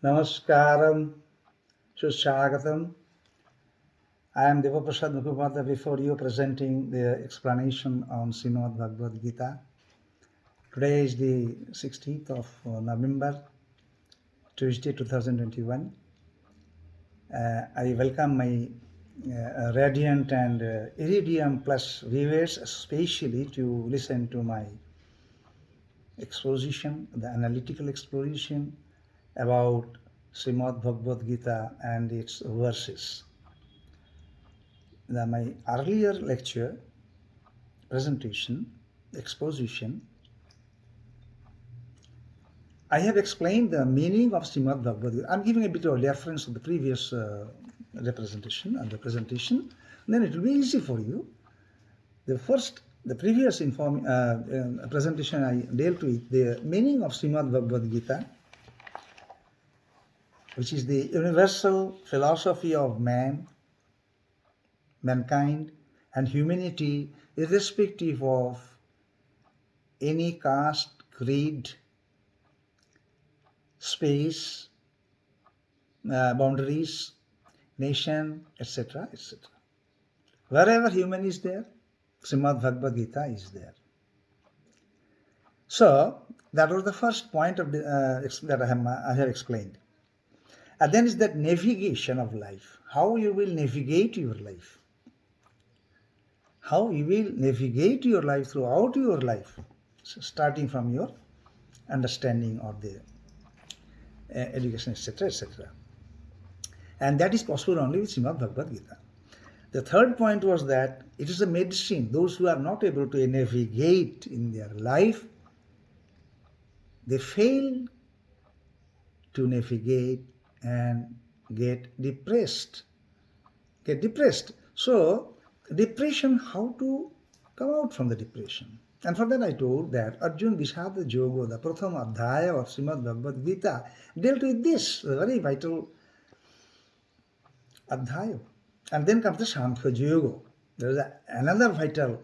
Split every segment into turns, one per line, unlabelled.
Namaskaram, Sushagatam. I am Devaprasad Mukhopadhyay before you presenting the explanation on Srimad Bhagavad Gita. Today is the 16th of November, Tuesday 2021. I welcome my radiant and iridium plus viewers especially to listen to my exposition, the analytical exposition about Srimad Bhagavad Gita and its verses. My earlier lecture, presentation, exposition, I have explained the meaning of Srimad Bhagavad Gita. I'm giving a bit of reference to the previous representation and the presentation. Then it will be easy for you. The previous presentation I dealt with the meaning of Srimad Bhagavad Gita, which is the universal philosophy of mankind and humanity, irrespective of any caste, creed, space, boundaries, nation, etc., etc. Wherever human is there, Srimad Bhagavad Gita is there. So that was the first point of that I have explained. And then is that navigation of life. How you will navigate your life. How you will navigate your life throughout your life, starting from your understanding of the education, etc., etc. And that is possible only with Srimad Bhagavad Gita. The third point was that it is a medicine. Those who are not able to navigate in their life, they fail to navigate and get depressed. So, depression, how to come out from the depression? And for that I told that Arjuna Vishada Yoga, the Pratham Adhyaya of Srimad Bhagavad Gita, dealt with this, a very vital Adhyaya. And then comes the Sankhya Yoga. There is another vital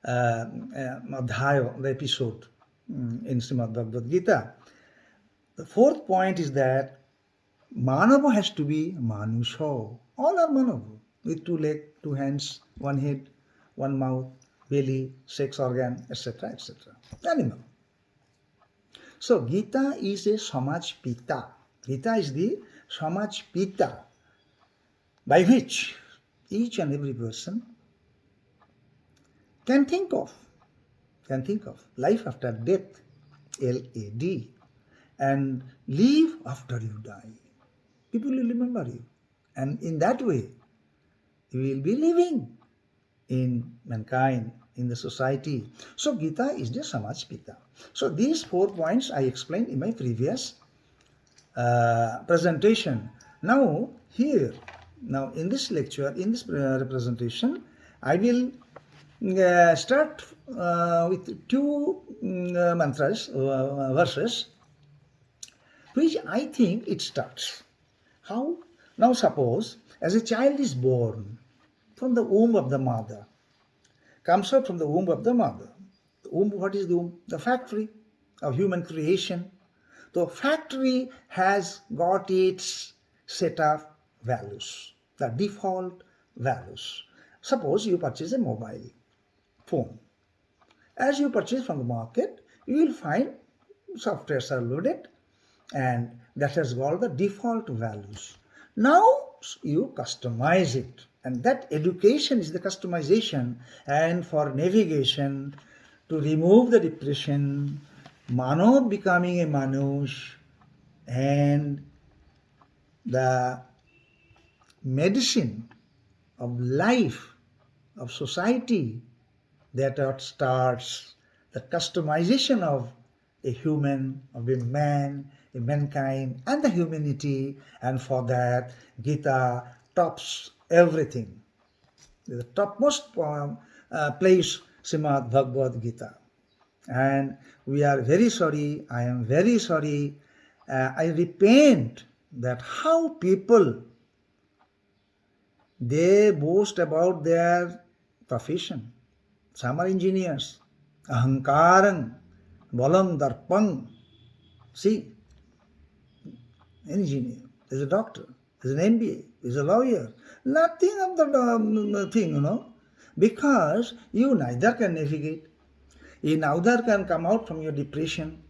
Adhyaya, the episode in Srimad Bhagavad Gita. The fourth point is that Manava has to be Manusha. All are Manava, with 2 legs, 2 hands, 1 head, 1 mouth, belly, sex organ, etc., etc. Animal. So Gita is a Samaj Pita. Gita is the Samaj Pita, by which each and every person can think of life after death, LAD, and live after you die. People will remember you. And in that way, you will be living in mankind, in the society. So Gita is the Samaj Pita. So these 4 points I explained in my previous presentation. Now in this lecture, in this representation, I will start with 2 mantras, verses, which I think it starts. How? Now suppose, as a child is born from the womb of the mother, comes out from the womb of the mother. The womb, what is the womb? The factory of human creation. The factory has got its set of values, the default values. Suppose you purchase a mobile phone. As you purchase from the market, you will find softwares are loaded and that has got the default values. Now you customize it, and that education is the customization. And for navigation, to remove the depression, Manav becoming a Manush, and the medicine of life, of society, that starts the customization of a human, of a man, a mankind, and the humanity. And for that, Gita tops everything. The topmost place, Srimad Bhagavad Gita. And we are very sorry, I am very sorry, I repent that how people, they boast about their profession. Some are engineers, ahankaram, balam darpang. See, engineer, he's a doctor, he's an MBA, he's a lawyer. Nothing of the thing, because you neither can navigate, you neither can come out from your depression,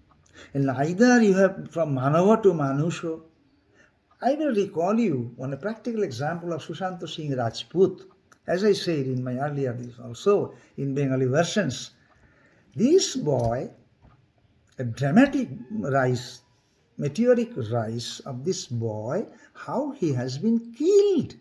and neither you have from Manava to Manusho. I will recall you on a practical example of Sushant Singh Rajput. As I said in my earlier also in Bengali versions, this boy, a dramatic rise, meteoric rise of this boy, how he has been killed.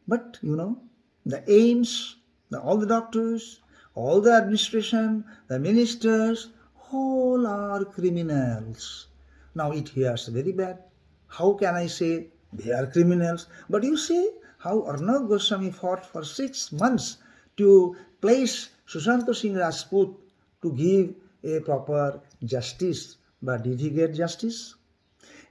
But the aims, all the doctors, all the administration, the ministers, all are criminals. Now it hears very bad. How can I say they are criminals? But you see how Arnab Goswami fought for 6 months to place Sushant Singh Rajput to give a proper justice. But did he get justice?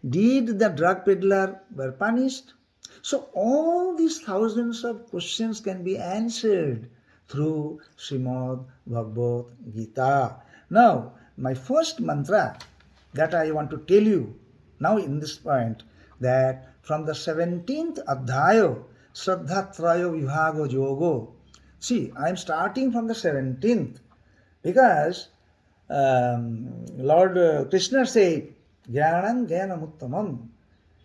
Did the drug peddler were punished? So all these thousands of questions can be answered through Srimad Bhagavad Gita. Now, my first mantra that I want to tell you now in this point, that from the 17th Adhyaya, Shraddhatrayo Vibhago Yogo. See, I am starting from the 17th because Lord Krishna said, Jnanam Jnanamuttamam.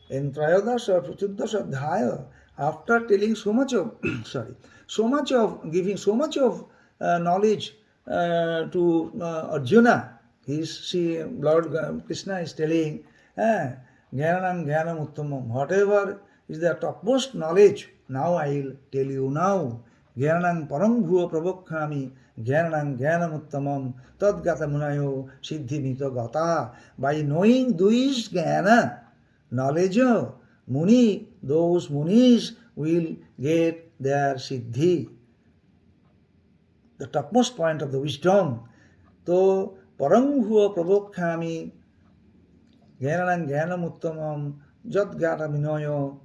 In Trayodash or Chuddash Adhyaya, after telling so much of, giving so much of knowledge to Arjuna, Lord Krishna is telling, Jnanam Jnanam Uttamam, whatever is the topmost knowledge, now I will tell you now. Jnanam Param Bhuva Prabhakkhami, Jnanam Jnanam Uttamam, Tadgata Munayo, Siddhi Mito Gata. By knowing this Jnana, knowledge, Muni, those Munis will get their Siddhi, the topmost point of the wisdom. So, Param Bhuva Prabhakkhami, Jnanam Jnanam Uttamam, Jat Gata Minoyo,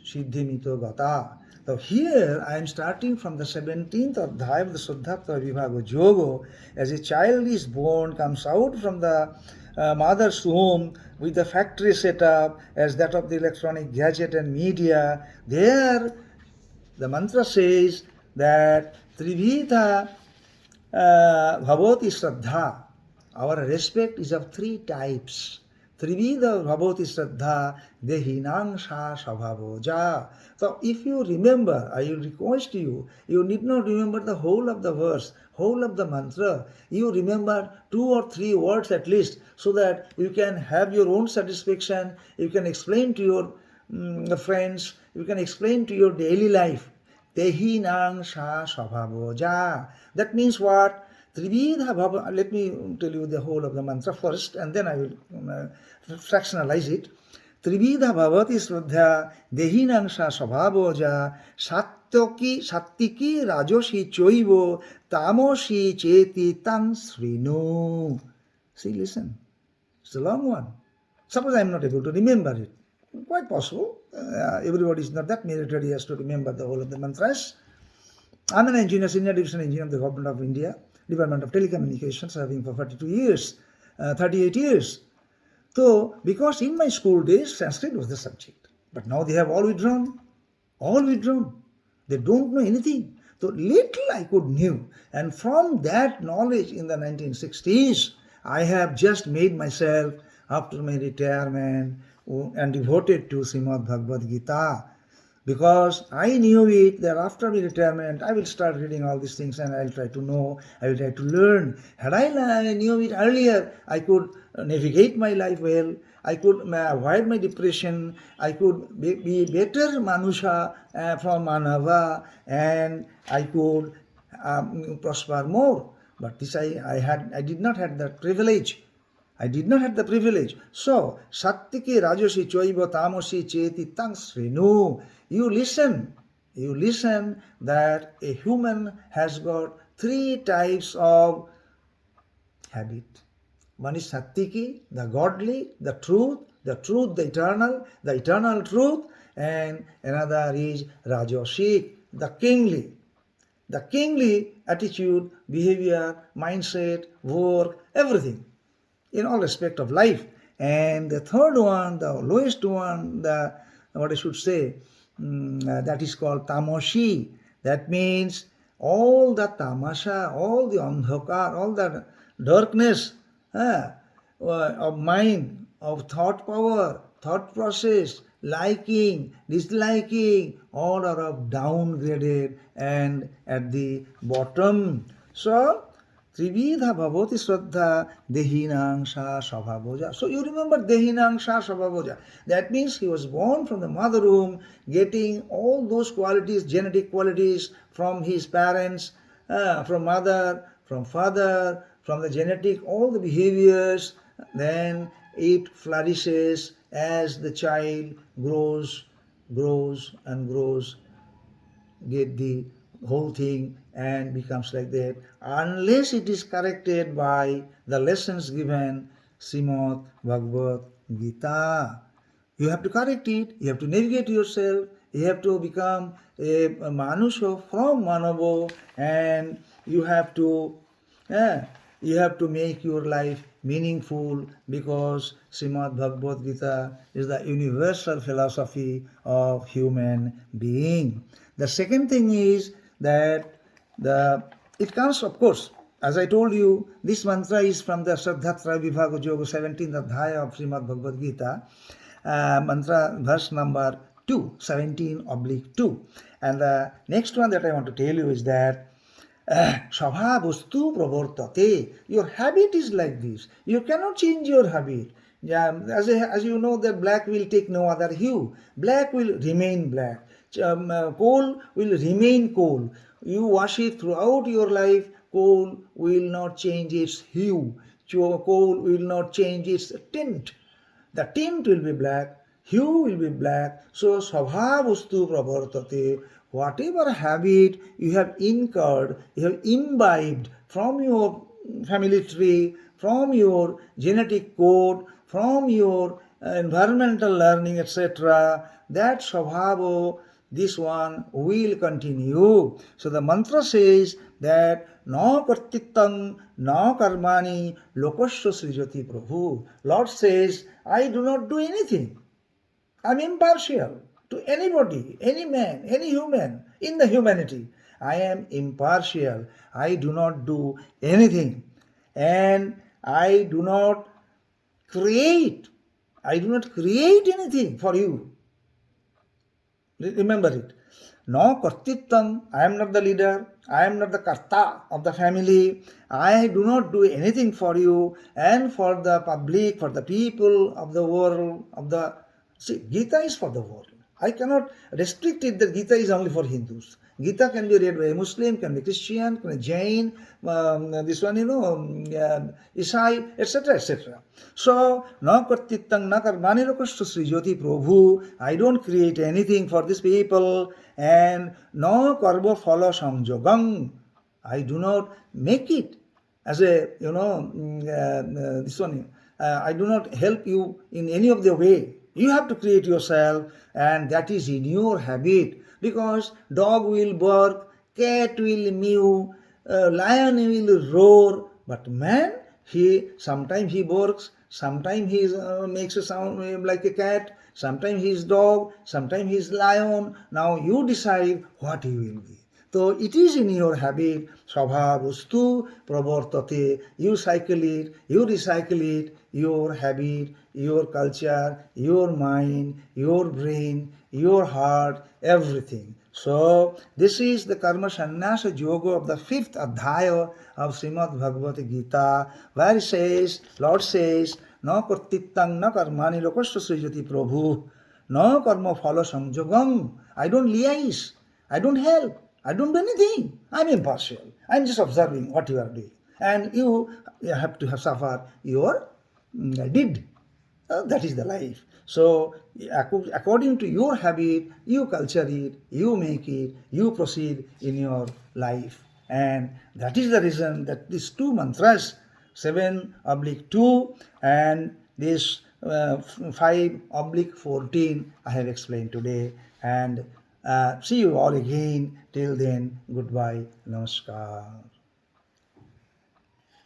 Siddhi Mito Gata. So here I am starting from the 17th Adhyaya of the Shraddhatrayo Vibhago Yogo. As a child is born, comes out from the mother's womb with the factory setup as that of the electronic gadget and media. There the mantra says that Trividha Bhavati Shraddha. Our respect is of 3 types. Trividha Bhavati Shraddha Dehinang Sha Svabhavoja. So if you remember, I will request you, you need not remember the whole of the verse, whole of the mantra. You remember 2 or 3 words at least, so that you can have your own satisfaction, you can explain to your friends, you can explain to your daily life. Dehinang Sha Svabhavoja. That means what? Trividha Bhava, let me tell you the whole of the mantra first, and then I will fractionalize it. Trividha Bhavati Shraddha Dehinangsha Svabhavoja Sattiki Rajoshi Choivo Tamoshi Cheti Tang Srinu. See, listen. It's a long one. Suppose I am not able to remember it. Quite possible. Everybody is not that military as to remember the whole of the mantras. I am an engineer, senior division engineer of the Government of India, Department of Telecommunications, serving for 38 years. So, because in my school days, Sanskrit was the subject. But now they have all withdrawn. They don't know anything. So, little I could knew. And from that knowledge in the 1960s, I have just made myself, after my retirement, and devoted to Srimad Bhagavad Gita. Because I knew it that after my retirement, I will start reading all these things and I will try to know, I will try to learn. Had I knew it earlier, I could navigate my life well, I could avoid my depression, I could be better Manusha from Manava, and I could prosper more. But this I did not have that privilege. So, Sattiki Rajoshi Choiva Tamoshi Cheti Tang Srinu. You listen that a human has got 3 types of habit. One is Sattiki, the godly, the truth, the eternal truth, and another is Rajoshik, the kingly. The kingly attitude, behavior, mindset, work, everything, in all respect of life. And the third one, the lowest one, the what I should say, that is called tamoshi. That means all the tamasha, all the andhakar, all the darkness of mind, of thought power, thought process, liking, disliking, all are of downgraded and at the bottom. So Trividha bhavati shraddha dehinang sa svabhavoja. So you remember dehinang sa svabhavoja. That means he was born from the mother womb, getting all those qualities, genetic qualities from his parents, from mother, from father, from the genetic, all the behaviors. Then it flourishes as the child grows, grows and grows, get the whole thing and becomes like that, unless it is corrected by the lessons given Srimad Bhagavad Gita. You have to correct it, you have to navigate yourself, you have to become a manusha from manavo, and you have to make your life meaningful, because Srimad Bhagavad Gita is the universal philosophy of human being. The second thing is that it comes, of course, as I told you, this mantra is from the Shraddhatra Vibhaga Yoga 17th Adhyaya of Srimad Bhagavad Gita, mantra verse number 2, 17/2. And the next one that I want to tell you is that Svabhavastu pravartate. Your habit is like this. You cannot change your habit. Yeah, as you know that black will take no other hue. Black will remain black. Coal will remain coal. You wash it throughout your life, coal will not change its hue. Coal will not change its tint. The tint will be black, hue will be black. So svabhavastu pravartate. Whatever habit you have incurred, you have imbibed from your family tree, from your genetic code, from your environmental learning, etc., that svabhava, this one will continue. So the mantra says that na kartittam na karmani lokasya srijati prabhu. Lord says, I do not do anything. I'm impartial to anybody, any man, any human in the humanity. I am impartial. I do not do anything. And I do not create. I do not create anything for you. Remember it. No kartittam, I am not the leader, I am not the karta of the family, I do not do anything for you and for the public, for the people of the world, See, Gita is for the world. I cannot restrict it that Gita is only for Hindus. Gita can be read by a Muslim, can be Christian, can be Jain, this one, Isai, etc., etc. So, na kartitang na karmani lokashya srijoti prabhu. I don't create anything for these people, and no karma phala samjogam. I do not make it as a, this one. I do not help you in any of the way. You have to create yourself, and that is in your habit. Because dog will bark, cat will mew, lion will roar, but man, sometimes he barks, sometimes he makes a sound like a cat, sometimes he is dog, sometimes he is lion. Now you decide what he will be. So it is in your habit, svabhavastu pravartate. You cycle it, you recycle it, your habit, your culture, your mind, your brain, your heart, everything. So this is the karma sannyasa yoga of the 5th adhyaya of Srimad Bhagavad Gita, where it says, Lord says, na kartittam na karmani lokasya srijati prabhu, na karma phala samjogam. I don't liaise, I don't help, I don't do anything. I'm impartial. I'm just observing what you are doing. And you have to suffer your deed. That is the life. So, according to your habit, you culture it, you make it, you proceed in your life. And that is the reason that these two mantras, 7/2 and this 5/14, I have explained today. And see you all again. Till then, goodbye. Namaskar.